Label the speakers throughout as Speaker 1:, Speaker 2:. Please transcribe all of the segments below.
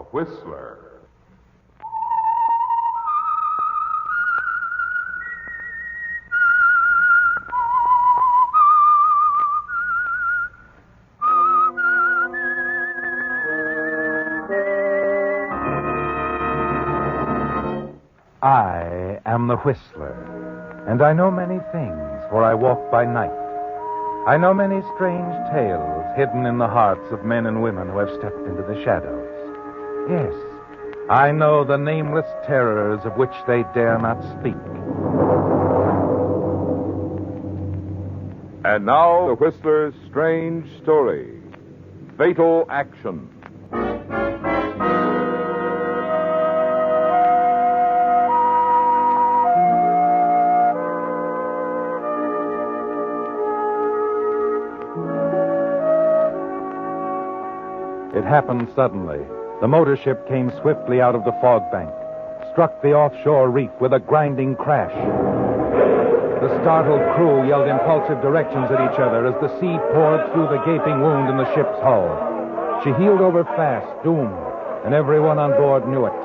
Speaker 1: A whistler.
Speaker 2: I am the Whistler, and I know many things, for I walk by night. I know many strange tales hidden in the hearts of men and women who have stepped into the shadows. Yes, I know the nameless terrors of which they dare not speak.
Speaker 1: And now, the Whistler's strange story. Fatal Action.
Speaker 2: It happened suddenly. The motor ship came swiftly out of the fog bank, struck the offshore reef with a grinding crash. The startled crew yelled impulsive directions at each other as the sea poured through the gaping wound in the ship's hull. She heeled over fast, doomed, and everyone on board knew it.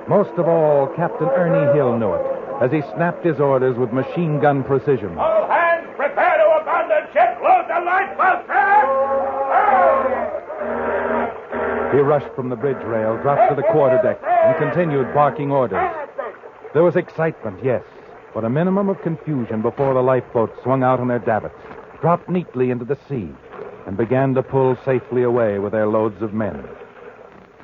Speaker 2: Most of all, Captain Ernie Hill knew it, as he snapped his orders with machine gun precision.
Speaker 3: All hands, prepare to abandon ship! Load the lifeboat,
Speaker 2: He rushed from the bridge rail, dropped to the quarterdeck, and continued barking orders. There was excitement, yes, but a minimum of confusion before the lifeboats swung out on their davits, dropped neatly into the sea, and began to pull safely away with their loads of men.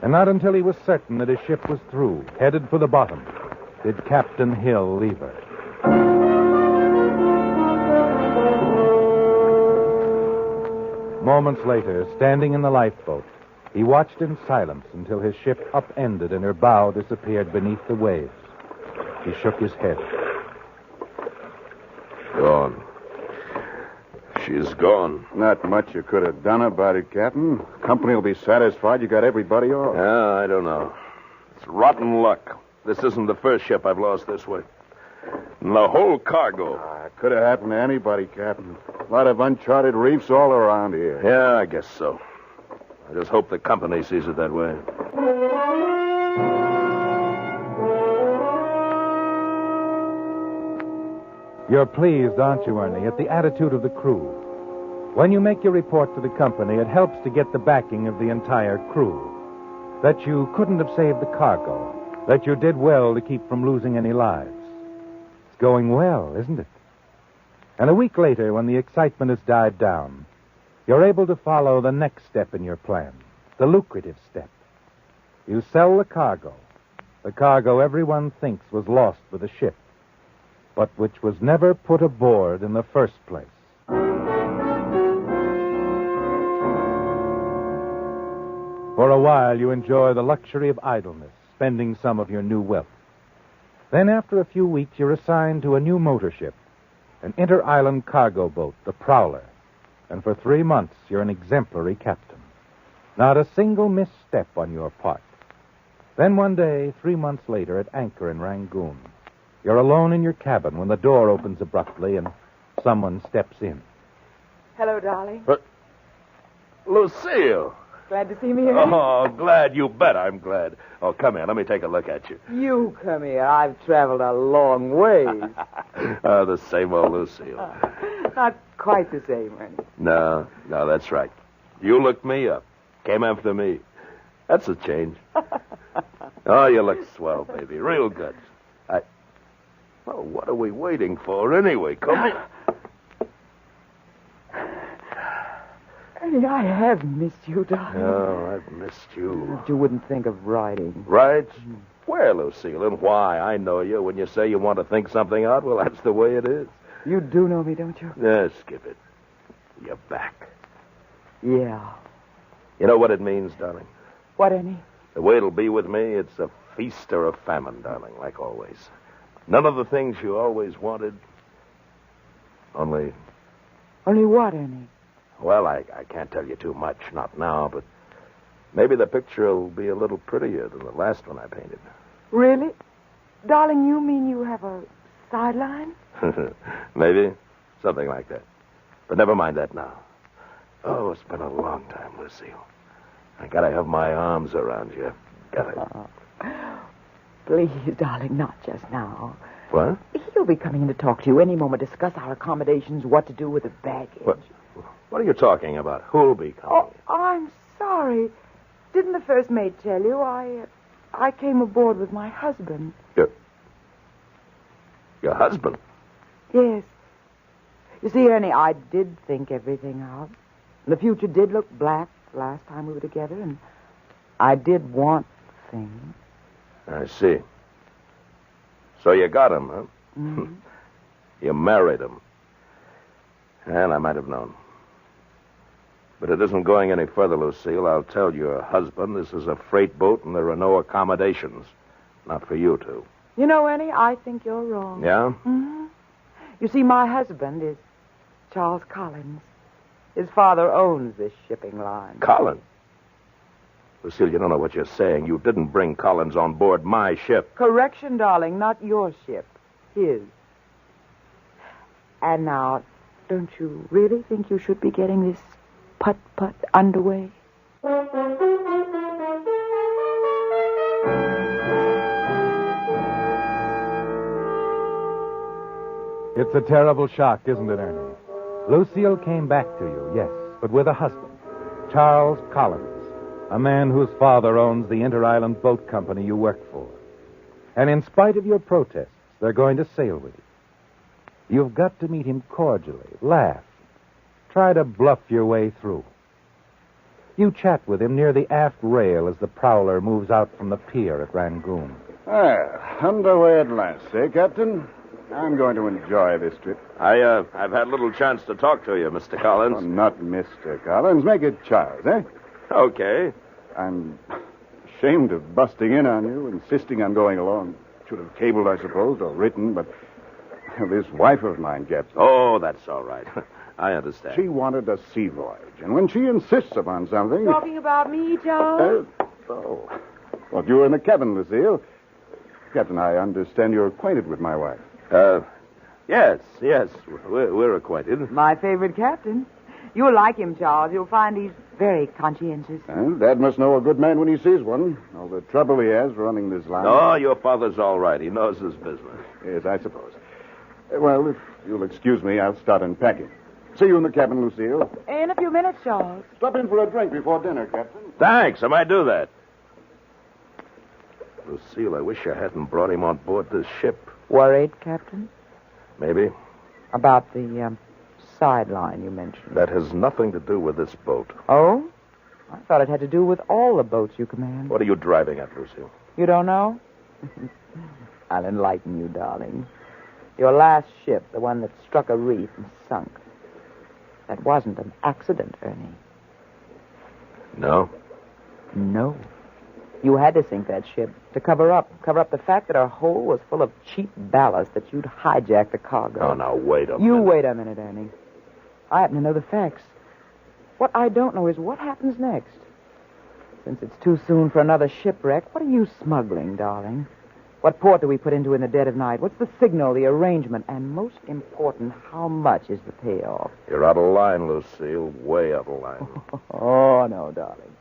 Speaker 2: And not until he was certain that his ship was through, headed for the bottom, did Captain Hill leave her. Moments later, standing in the lifeboat, he watched in silence until his ship upended and her bow disappeared beneath the waves. He shook his head.
Speaker 4: Gone. She's gone.
Speaker 5: Not much you could have done about it, Captain. Company will be satisfied you got everybody off.
Speaker 4: Yeah, I don't know. It's rotten luck. This isn't the first ship I've lost this way. And the whole cargo.
Speaker 5: It could have happened to anybody, Captain. A lot of uncharted reefs all around here.
Speaker 4: Yeah, I guess so. I just hope the company sees it that way.
Speaker 2: You're pleased, aren't you, Ernie, at the attitude of the crew? When you make your report to the company, it helps to get the backing of the entire crew. That you couldn't have saved the cargo. That you did well to keep from losing any lives. It's going well, isn't it? And a week later, when the excitement has died down, you're able to follow the next step in your plan, the lucrative step. You sell the cargo everyone thinks was lost with the ship, but which was never put aboard in the first place. For a while, you enjoy the luxury of idleness, spending some of your new wealth. Then, after a few weeks, you're assigned to a new motor ship, an inter-island cargo boat, the Prowler. And for 3 months, you're an exemplary captain. Not a single misstep on your part. Then one day, 3 months later, at anchor in Rangoon, you're alone in your cabin when the door opens abruptly and someone steps in.
Speaker 6: Hello, darling.
Speaker 4: Lucille!
Speaker 6: Glad to see me here?
Speaker 4: Oh, glad. You bet I'm glad. Oh, come here. Let me take a look at you.
Speaker 6: You come here. I've traveled a long ways.
Speaker 4: The same old Lucille.
Speaker 6: Not quite the same, Ernie.
Speaker 4: No, that's right. You looked me up. Came after me. That's a change. Oh, you look swell, baby. Real good. Well, what are we waiting for anyway? Come here.
Speaker 6: Ernie, I have missed you, darling.
Speaker 4: Oh, I've missed you.
Speaker 6: You wouldn't think of writing.
Speaker 4: Right? Where, Lucille, and why? I know you. When you say you want to think something out, well, that's the way it is.
Speaker 6: You do know me, don't you?
Speaker 4: Yeah, skip it. You're back.
Speaker 6: Yeah.
Speaker 4: You know what it means, darling?
Speaker 6: What, Ernie?
Speaker 4: The way it'll be with me, it's a feast or a famine, darling, like always. None of the things you always wanted. Only...
Speaker 6: Only what, Ernie?
Speaker 4: Well, I can't tell you too much, not now, but maybe the picture will be a little prettier than the last one I painted.
Speaker 6: Really? Darling, you mean you have a sideline?
Speaker 4: Maybe. Something like that. But never mind that now. Oh, it's been a long time, Lucille. I gotta have my arms around you. Got it.
Speaker 6: Please, darling, not just now.
Speaker 4: What?
Speaker 6: He'll be coming in to talk to you any moment, discuss our accommodations, what to do with the baggage.
Speaker 4: What are you talking about? Who'll be coming?
Speaker 6: Oh, I'm sorry. Didn't the first mate tell you? I came aboard with my husband.
Speaker 4: Your husband?
Speaker 6: Yes. You see, Ernie, I did think everything out. The future did look black last time we were together, and I did want things.
Speaker 4: I see. So you got him, huh?
Speaker 6: Mm-hmm.
Speaker 4: You married him. And I might have known. But it isn't going any further, Lucille. I'll tell your husband this is a freight boat and there are no accommodations. Not for you two.
Speaker 6: You know, Ernie, I think you're wrong.
Speaker 4: Yeah?
Speaker 6: Mm-hmm. You see, my husband is Charles Collins. His father owns this shipping line.
Speaker 4: Collins? Lucille, you don't know what you're saying. You didn't bring Collins on board my ship.
Speaker 6: Correction, darling, not your ship. His. And now, don't you really think you should be getting this putt-putt underway?
Speaker 2: It's a terrible shock, isn't it, Ernie? Lucille came back to you, yes, but with a husband, Charles Collins, a man whose father owns the Inter-Island Boat Company you work for. And in spite of your protests, they're going to sail with you. You've got to meet him cordially, laugh, try to bluff your way through. You chat with him near the aft rail as the prowler moves out from the pier at Rangoon.
Speaker 5: Underway at last, eh, Captain? I'm going to enjoy this trip.
Speaker 4: I've had little chance to talk to you, Mr. Collins.
Speaker 5: Oh, not Mr. Collins. Make it Charles, eh?
Speaker 4: Okay.
Speaker 5: I'm ashamed of busting in on you, insisting on going along. Should have cabled, I suppose, or written, but this wife of mine, Captain.
Speaker 4: Oh, that's all right. I understand.
Speaker 5: She wanted a sea voyage, and when she insists upon something...
Speaker 6: Talking about me, Charles?
Speaker 5: Oh. Well, you were in the cabin, Lucille. Captain, I understand you're acquainted with my wife.
Speaker 4: Yes. We're acquainted.
Speaker 6: My favorite captain. You'll like him, Charles. You'll find he's very conscientious.
Speaker 5: Dad must know a good man when he sees one. All the trouble he has running this line.
Speaker 4: Oh, your father's all right. He knows his business.
Speaker 5: Yes, I suppose. Well, if you'll excuse me, I'll start unpacking. See you in the cabin, Lucille.
Speaker 6: In a few minutes, Charles.
Speaker 5: Stop in for a drink before dinner, Captain.
Speaker 4: Thanks. I might do that. Lucille, I wish I hadn't brought him on board this ship.
Speaker 6: Worried, Captain?
Speaker 4: Maybe.
Speaker 6: About the sideline you mentioned.
Speaker 4: That has nothing to do with this boat.
Speaker 6: Oh? I thought it had to do with all the boats you command.
Speaker 4: What are you driving at, Lucille?
Speaker 6: You don't know? I'll enlighten you, darling. Your last ship, the one that struck a reef and sunk. That wasn't an accident, Ernie.
Speaker 4: No?
Speaker 6: No. You had to sink that ship to cover up the fact that our hull was full of cheap ballast that you'd hijacked the cargo.
Speaker 4: Oh, now, wait a minute.
Speaker 6: You wait a minute, Ernie. I happen to know the facts. What I don't know is what happens next. Since it's too soon for another shipwreck, what are you smuggling, darling? What port do we put into in the dead of night? What's the signal, the arrangement? And most important, how much is the payoff?
Speaker 4: You're out of line, Lucille. Way out of line.
Speaker 6: Oh, no, darling.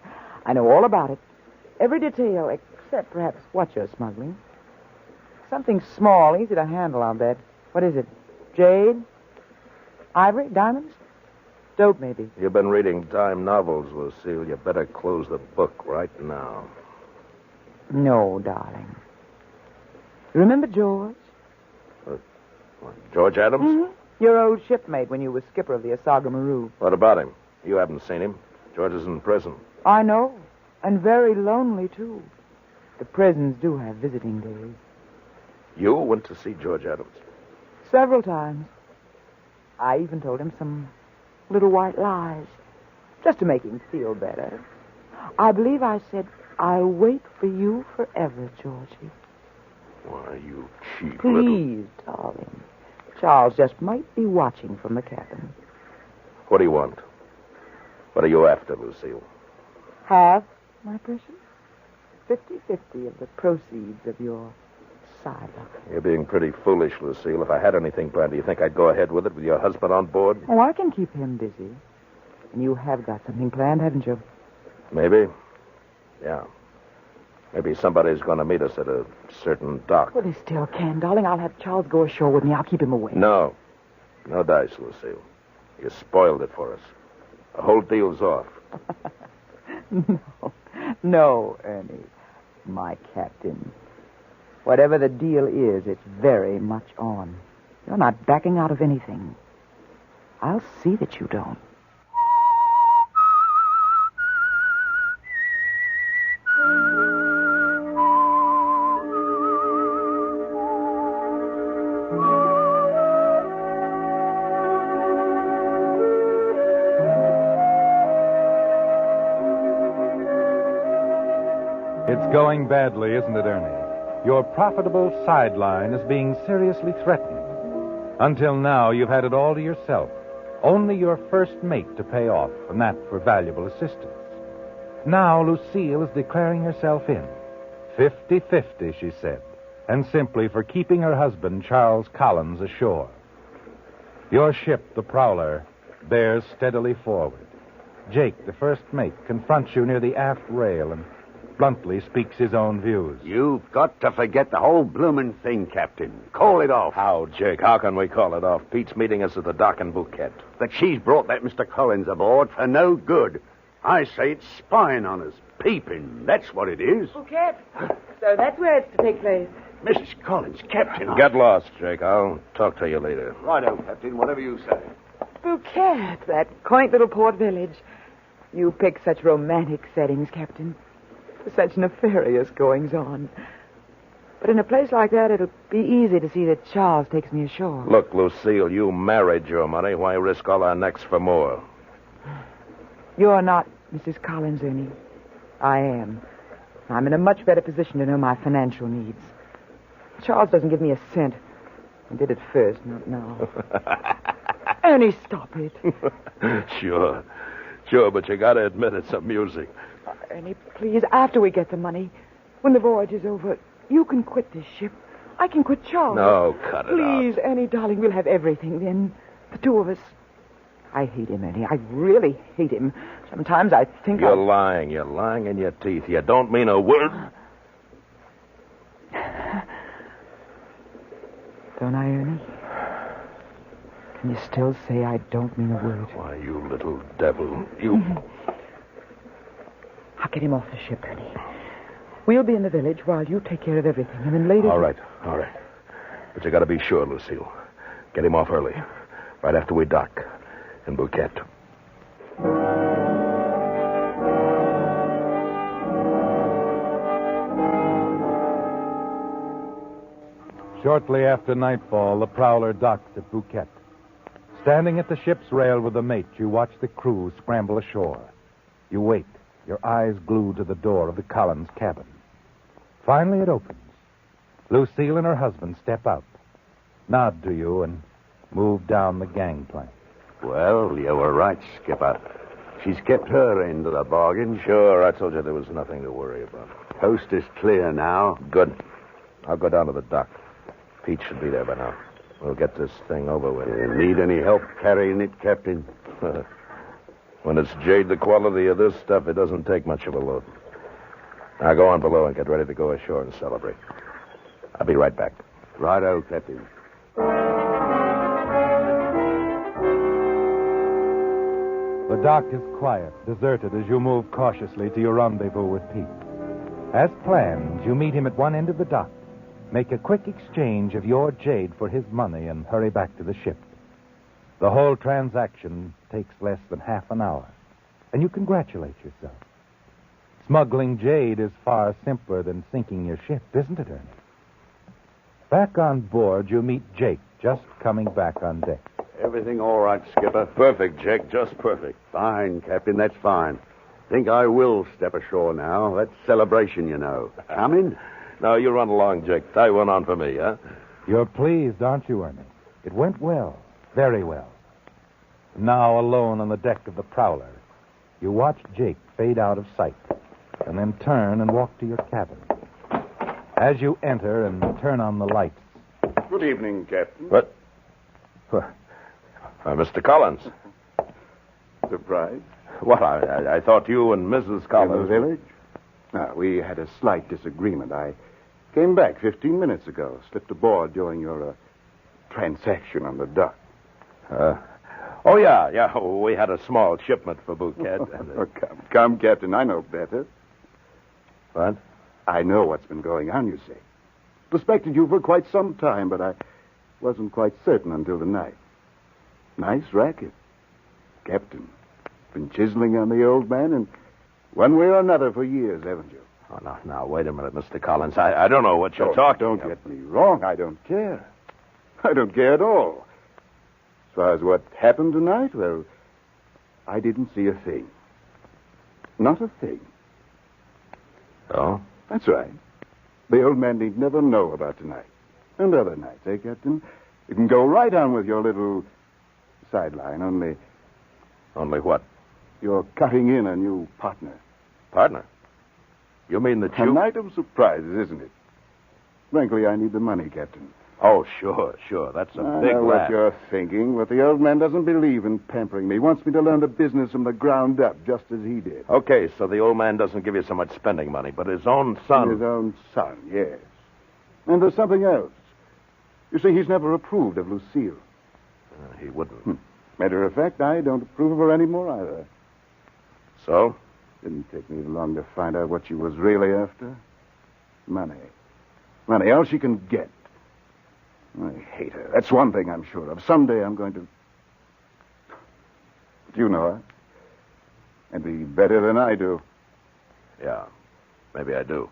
Speaker 6: I know all about it. Every detail, except perhaps what you're smuggling. Something small, easy to handle, I'll bet. What is it? Jade? Ivory? Diamonds? Dope, maybe.
Speaker 4: You've been reading dime novels, Lucille. You better close the book right now.
Speaker 6: No, darling. Remember George?
Speaker 4: George Adams?
Speaker 6: Mm-hmm. Your old shipmate when you were skipper of the Asaga Maru.
Speaker 4: What about him? You haven't seen him. George is in prison.
Speaker 6: I know. And very lonely, too. The prisons do have visiting days.
Speaker 4: You went to see George Adams?
Speaker 6: Several times. I even told him some little white lies, just to make him feel better. I believe I said, I'll wait for you forever, Georgie.
Speaker 4: Why, you cheap
Speaker 6: Please, darling. Charles just might be watching from the cabin.
Speaker 4: What do you want? What are you after, Lucille?
Speaker 6: Half, my precious? 50-50 of the proceeds of your sideline.
Speaker 4: You're being pretty foolish, Lucille. If I had anything planned, do you think I'd go ahead with it with your husband on board?
Speaker 6: Oh, I can keep him busy. And you have got something planned, haven't you?
Speaker 4: Maybe. Yeah. Maybe somebody's going to meet us at a certain dock.
Speaker 6: Well, they still can, darling. I'll have Charles go ashore with me. I'll keep him away.
Speaker 4: No. No dice, Lucille. You spoiled it for us. The whole deal's off.
Speaker 6: No, Ernie. My captain. Whatever the deal is, it's very much on. You're not backing out of anything. I'll see that you don't.
Speaker 2: It's going badly, isn't it, Ernie? Your profitable sideline is being seriously threatened. Until now, you've had it all to yourself. Only your first mate to pay off, and that for valuable assistance. Now, Lucille is declaring herself in. 50-50, she said, and simply for keeping her husband, Charles Collins, ashore. Your ship, the Prowler, bears steadily forward. Jake, the first mate, confronts you near the aft rail and bluntly speaks his own views.
Speaker 7: You've got to forget the whole bloomin' thing, Captain. Call it off.
Speaker 4: How, Jake? How can we call it off? Pete's meeting us at the dock in Bouquet.
Speaker 7: That she's brought that Mr. Collins aboard for no good. I say it's spying on us. Peeping. That's what it is.
Speaker 6: Bouquet. So that's where it's to take place.
Speaker 7: Mrs. Collins, Captain.
Speaker 4: Get lost, Jake. I'll talk to you later.
Speaker 7: Righto, Captain. Whatever you say.
Speaker 6: Bouquet, that quaint little port village. You pick such romantic settings, Captain. Such nefarious goings-on. But in a place like that, it'll be easy to see that Charles takes me ashore.
Speaker 4: Look, Lucille, you married your money. Why risk all our necks for more?
Speaker 6: You're not Mrs. Collins, Ernie. I am. I'm in a much better position to know my financial needs. Charles doesn't give me a cent. He did at first, not now. Ernie, stop it.
Speaker 4: Sure, but you gotta admit it's amusing.
Speaker 6: Ernie, please, after we get the money, when the voyage is over, you can quit this ship. I can quit Charles.
Speaker 4: No, cut it out.
Speaker 6: Please, Ernie, darling, we'll have everything then. The two of us. I hate him, Ernie. I really hate him. Sometimes I think
Speaker 4: You're lying. You're lying in your teeth. You don't mean a word.
Speaker 6: Don't I, Ernie? Can you still say I don't mean a word?
Speaker 4: Why, you little devil. You...
Speaker 6: I'll get him off the ship, Ernie. We'll be in the village while you take care of everything, and then later...
Speaker 4: All right. But you gotta be sure, Lucille. Get him off early. Right after we dock. In Bouquet.
Speaker 2: Shortly after nightfall, the Prowler docked at Bouquet. Standing at the ship's rail with the mate, you watch the crew scramble ashore. You wait, your eyes glued to the door of the Collins cabin. Finally, it opens. Lucille and her husband step out, nod to you, and move down the gangplank.
Speaker 7: Well, you were right, Skipper. She's kept her end of the bargain.
Speaker 4: Sure, I told you there was nothing to worry about.
Speaker 7: Coast is clear now.
Speaker 4: Good. I'll go down to the dock. Pete should be there by now. We'll get this thing over with.
Speaker 7: Need any help carrying it, Captain?
Speaker 4: When it's jade the quality of this stuff, it doesn't take much of a load. Now go on below and get ready to go ashore and celebrate. I'll be right back.
Speaker 7: Righto, Captain.
Speaker 2: The dock is quiet, deserted as you move cautiously to your rendezvous with Pete. As planned, you meet him at one end of the dock, make a quick exchange of your jade for his money, and hurry back to the ship. The whole transaction takes less than half an hour, and you congratulate yourself. Smuggling jade is far simpler than sinking your ship, isn't it, Ernie? Back on board, you meet Jake, just coming back on deck.
Speaker 7: Everything all right, Skipper?
Speaker 4: Perfect, Jake, just perfect.
Speaker 7: Fine, Captain, that's fine. Think I will step ashore now. That's celebration, you know. Coming?
Speaker 4: Now, you run along, Jake. Tie one on for me, huh?
Speaker 2: You're pleased, aren't you, Ernie? It went well, very well. Now, alone on the deck of the Prowler, you watch Jake fade out of sight, and then turn and walk to your cabin. As you enter and turn on the lights...
Speaker 5: Good evening, Captain.
Speaker 4: What? Mr. Collins.
Speaker 5: Surprise?
Speaker 4: What? I thought you and Mrs.
Speaker 5: In
Speaker 4: Collins...
Speaker 5: the village? We had a slight disagreement. I came back 15 minutes ago, slipped aboard during your transaction on the dock.
Speaker 4: Oh, yeah. Oh, we had a small shipment for Bouquet.
Speaker 5: Come, Captain. I know better.
Speaker 4: What?
Speaker 5: I know what's been going on, you see. Suspected you for quite some time, but I wasn't quite certain until tonight. Nice racket. Captain, been chiseling on the old man in one way or another for years, haven't you?
Speaker 4: Oh, now, wait a minute, Mr. Collins. I don't know what you're talking
Speaker 5: Don't
Speaker 4: about.
Speaker 5: get me wrong. I don't care. I don't care at all. As far as what happened tonight, well, I didn't see a thing. Not a thing.
Speaker 4: Oh?
Speaker 5: That's right. The old man need never know about tonight. And other nights, eh, Captain? You can go right on with your little sideline, only
Speaker 4: Only what?
Speaker 5: you're cutting in a new partner.
Speaker 4: Partner? You mean that
Speaker 5: A
Speaker 4: you...
Speaker 5: night of surprises, isn't it? Frankly, I need the money, Captain.
Speaker 4: Oh, sure. That's a
Speaker 5: I
Speaker 4: big
Speaker 5: know what
Speaker 4: laugh.
Speaker 5: you're thinking, but the old man doesn't believe in pampering me. He wants me to learn the business from the ground up, just as he did.
Speaker 4: Okay, so the old man doesn't give you so much spending money, but his own son...
Speaker 5: His own son, yes. And there's something else. You see, he's never approved of Lucille.
Speaker 4: He wouldn't.
Speaker 5: Matter of fact, I don't approve of her anymore either.
Speaker 4: So?
Speaker 5: Didn't take me long to find out what she was really after. Money. Money, all she can get. I hate her. That's one thing I'm sure of. Someday I'm going to... Do you know her? And be better than I do.
Speaker 4: Yeah, maybe I do.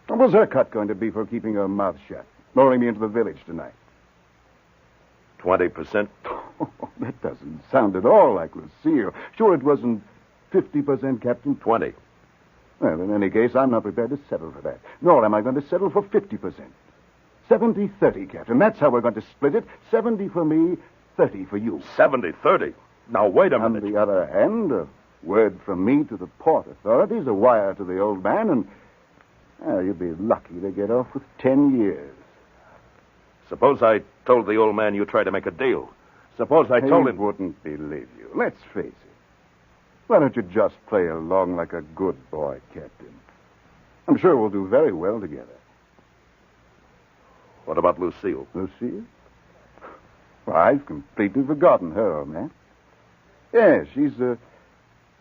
Speaker 5: What was her cut going to be for keeping her mouth shut? Luring me into the village tonight?
Speaker 4: 20%?
Speaker 5: That doesn't sound at all like Lucille. Sure it wasn't 50%, Captain?
Speaker 4: 20.
Speaker 5: Well, in any case, I'm not prepared to settle for that. Nor am I going to settle for 50%. 70-30, Captain. That's how we're going to split it. 70 for me, 30 for you.
Speaker 4: 70-30? Now, wait a minute.
Speaker 5: On the other hand, a word from me to the port authorities, a wire to the old man, and you'd be lucky to get off with 10 years.
Speaker 4: Suppose I told the old man you tried to make a deal. Suppose I told him...
Speaker 5: He wouldn't believe you. Let's face it. Why don't you just play along like a good boy, Captain? I'm sure we'll do very well together.
Speaker 4: What about Lucille?
Speaker 5: Lucille? Well, I've completely forgotten her, old man. Yes, she's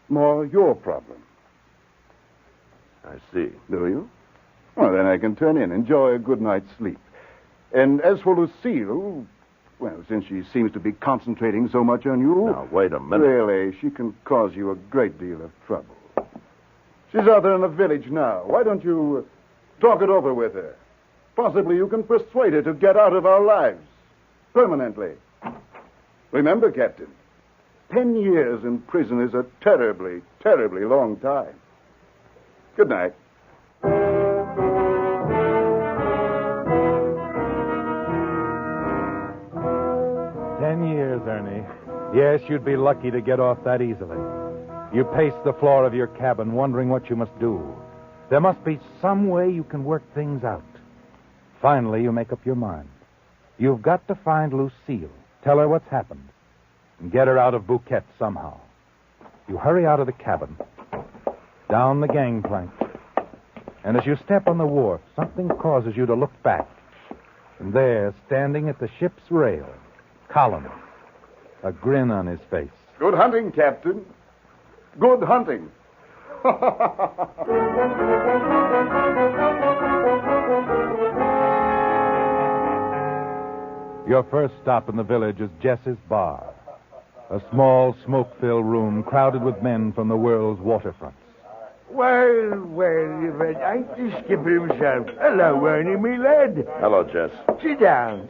Speaker 5: more your problem.
Speaker 4: I see.
Speaker 5: Do you? Well, then I can turn in, enjoy a good night's sleep. And as for Lucille, well, since she seems to be concentrating so much on you...
Speaker 4: Now, wait a minute.
Speaker 5: Really, she can cause you a great deal of trouble. She's out there in the village now. Why don't you talk it over with her? Possibly you can persuade her to get out of our lives. Permanently. Remember, Captain, 10 years in prison is a terribly, terribly long time. Good night.
Speaker 2: 10 years, Ernie. Yes, you'd be lucky to get off that easily. You pace the floor of your cabin, wondering what you must do. There must be some way you can work things out. Finally, you make up your mind. You've got to find Lucille, tell her what's happened, and get her out of Bouquet somehow. You hurry out of the cabin, down the gangplank, and as you step on the wharf, something causes you to look back. And there, standing at the ship's rail, Collins, a grin on his face.
Speaker 5: Good hunting, Captain. Good hunting.
Speaker 2: Your first stop in the village is Jess's bar, a small, smoke-filled room crowded with men from the world's waterfronts.
Speaker 3: Well, if it ain't the skipper himself. Hello, Ernie, me lad.
Speaker 4: Hello, Jess.
Speaker 3: Sit down.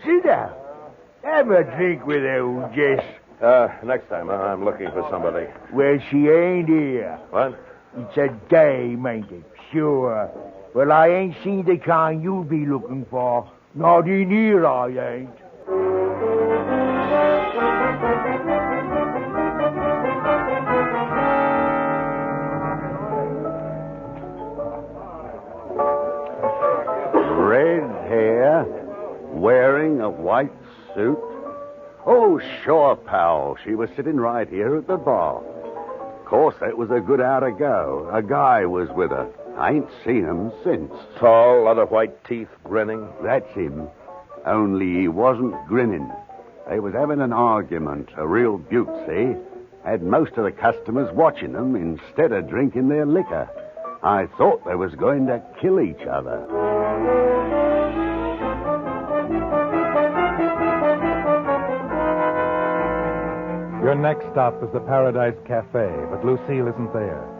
Speaker 3: Have a drink with old Jess.
Speaker 4: Next time, I'm looking for somebody.
Speaker 3: Well, she ain't here.
Speaker 4: What?
Speaker 3: It's a dame, ain't it? Sure. Well, I ain't seen the kind you'll be looking for. Not in here, I ain't.
Speaker 7: Red hair, wearing a white suit. Oh, sure, pal. She was sitting right here at the bar. Of course, that was a good hour ago. A guy was with her. I ain't seen him since.
Speaker 4: Tall, lot of white teeth, grinning.
Speaker 7: That's him. Only he wasn't grinning. They was having an argument, a real beaut, see? Had most of the customers watching them instead of drinking their liquor. I thought they was going to kill each other.
Speaker 2: Your next stop is the Paradise Cafe, but Lucille isn't there.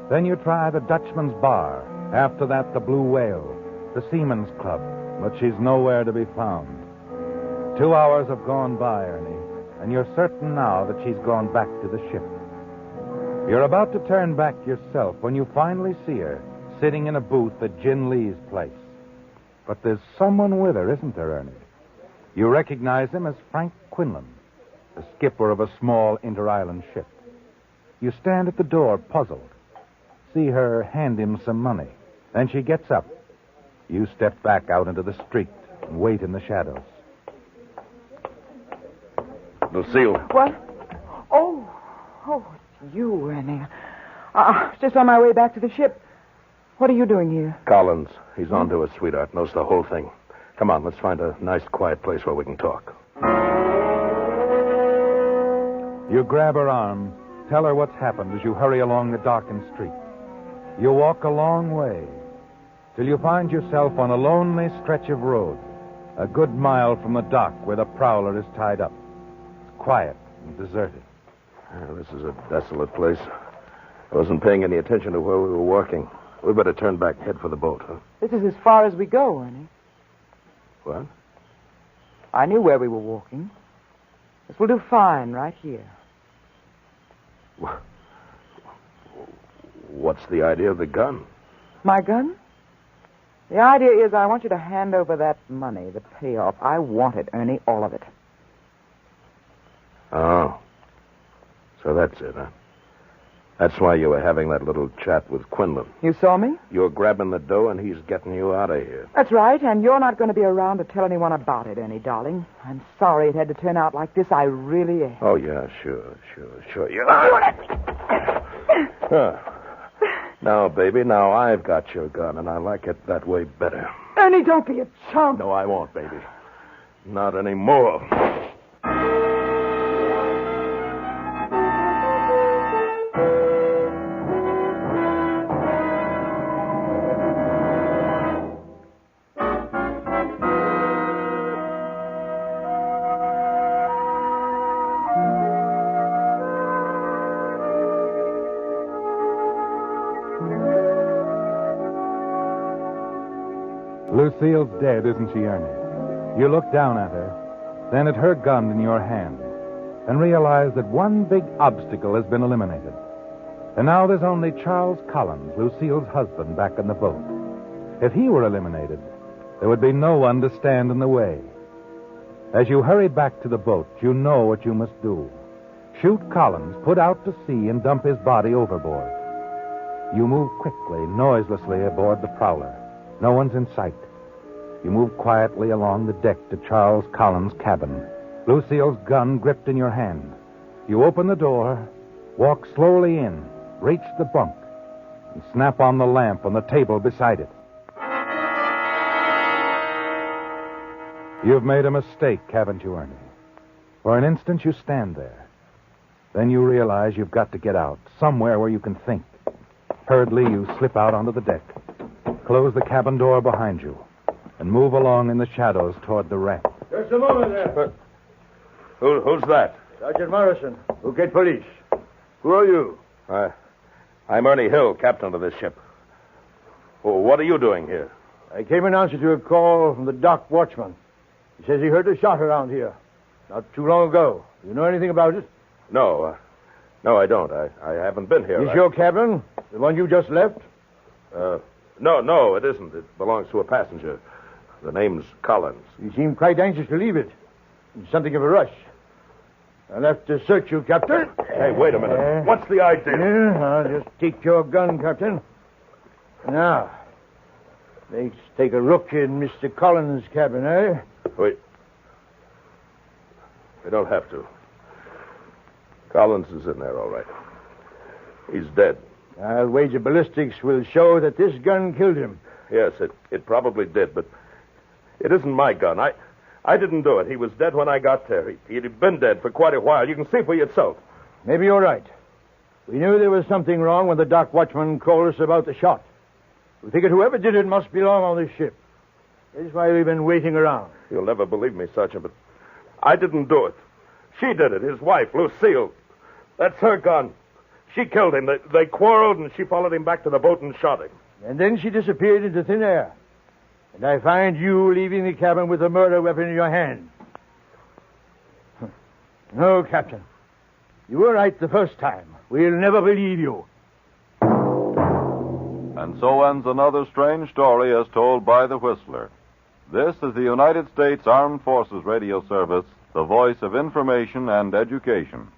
Speaker 2: Then you try the Dutchman's Bar. After that, the Blue Whale, the Seaman's Club, but she's nowhere to be found. 2 hours have gone by, Ernie, and you're certain now that she's gone back to the ship. You're about to turn back yourself when you finally see her sitting in a booth at Jin Lee's place. But there's someone with her, isn't there, Ernie? You recognize him as Frank Quinlan, the skipper of a small inter-island ship. You stand at the door, puzzled. See her hand him some money. Then she gets up. You step back out into the street and wait in the shadows.
Speaker 4: Lucille.
Speaker 6: What? Oh, it's you, Ernie. I was just on my way back to the ship. What are you doing here?
Speaker 4: Collins. He's on to us, sweetheart. Knows the whole thing. Come on, let's find a nice, quiet place where we can talk.
Speaker 2: You grab her arm, tell her what's happened as you hurry along the darkened street. You walk a long way till you find yourself on a lonely stretch of road, a good mile from the dock where the prowler is tied up. It's quiet and deserted.
Speaker 4: This is a desolate place. I wasn't paying any attention to where we were walking. We better turn back, head for the boat, huh?
Speaker 6: This is as far as we go, Ernie.
Speaker 4: What?
Speaker 6: I knew where we were walking. This will do fine right here.
Speaker 4: What's the idea of the gun?
Speaker 6: My gun? The idea is I want you to hand over that money, the payoff. I want it, Ernie, all of it.
Speaker 4: Oh. So that's it, huh? That's why you were having that little chat with Quinlan.
Speaker 6: You saw me?
Speaker 4: You're grabbing the dough and he's getting you out of here.
Speaker 6: That's right, and you're not going to be around to tell anyone about it, Ernie, darling. I'm sorry it had to turn out like this. I really am.
Speaker 4: Oh, yeah, sure. You... Huh. Now, baby, now I've got your gun, and I like it that way better.
Speaker 6: Ernie, don't be a chump.
Speaker 4: No, I won't, baby. Not anymore.
Speaker 2: Lucille's dead, isn't she, Ernie? You look down at her, then at her gun in your hand, and realize that one big obstacle has been eliminated. And now there's only Charles Collins, Lucille's husband, back in the boat. If he were eliminated, there would be no one to stand in the way. As you hurry back to the boat, you know what you must do. Shoot Collins, put out to sea, and dump his body overboard. You move quickly, noiselessly aboard the prowler. No one's in sight. You move quietly along the deck to Charles Collins' cabin, Lucille's gun gripped in your hand. You open the door, walk slowly in, reach the bunk, and snap on the lamp on the table beside it. You've made a mistake, haven't you, Ernie? For an instant, you stand there. Then you realize you've got to get out, somewhere where you can think. Hurriedly, you slip out onto the deck, close the cabin door behind you, and move along in the shadows toward the raft.
Speaker 3: Just a moment there.
Speaker 4: Who's that?
Speaker 3: Sergeant Morrison, Phuket Police. Who are you?
Speaker 4: I'm Ernie Hill, captain of this ship. Oh, what are you doing here?
Speaker 3: I came in answer to a call from the dock watchman. He says he heard a shot around here not too long ago. You know anything about it?
Speaker 4: No, I don't. I haven't been here.
Speaker 3: Is your cabin the one you just left?
Speaker 4: No, it isn't. It belongs to a passenger. The name's Collins.
Speaker 3: You seem quite anxious to leave it. In something of a rush. I'll have to search you, Captain.
Speaker 4: Hey, wait a minute. What's the idea?
Speaker 3: I'll just take your gun, Captain. Now, let's take a look in Mr. Collins' cabin, eh?
Speaker 4: Wait. We don't have to. Collins is in there, all right. He's dead.
Speaker 3: I'll wager ballistics will show that this gun killed him.
Speaker 4: Yes, it probably did, but it isn't my gun. I didn't do it. He was dead when I got there. He'd been dead for quite a while. You can see for yourself.
Speaker 3: Maybe you're right. We knew there was something wrong when the dock watchman called us about the shot. We figured whoever did it must belong on this ship. That's why we've been waiting around.
Speaker 4: You'll never believe me, Sergeant, but I didn't do it. She did it, his wife, Lucille. That's her gun. She killed him. They quarreled, and she followed him back to the boat and shot him.
Speaker 3: And then she disappeared into thin air. And I find you leaving the cabin with a murder weapon in your hand. No, Captain. You were right the first time. We'll never believe you.
Speaker 1: And so ends another strange story as told by the Whistler. This is the United States Armed Forces Radio Service, the voice of information and education.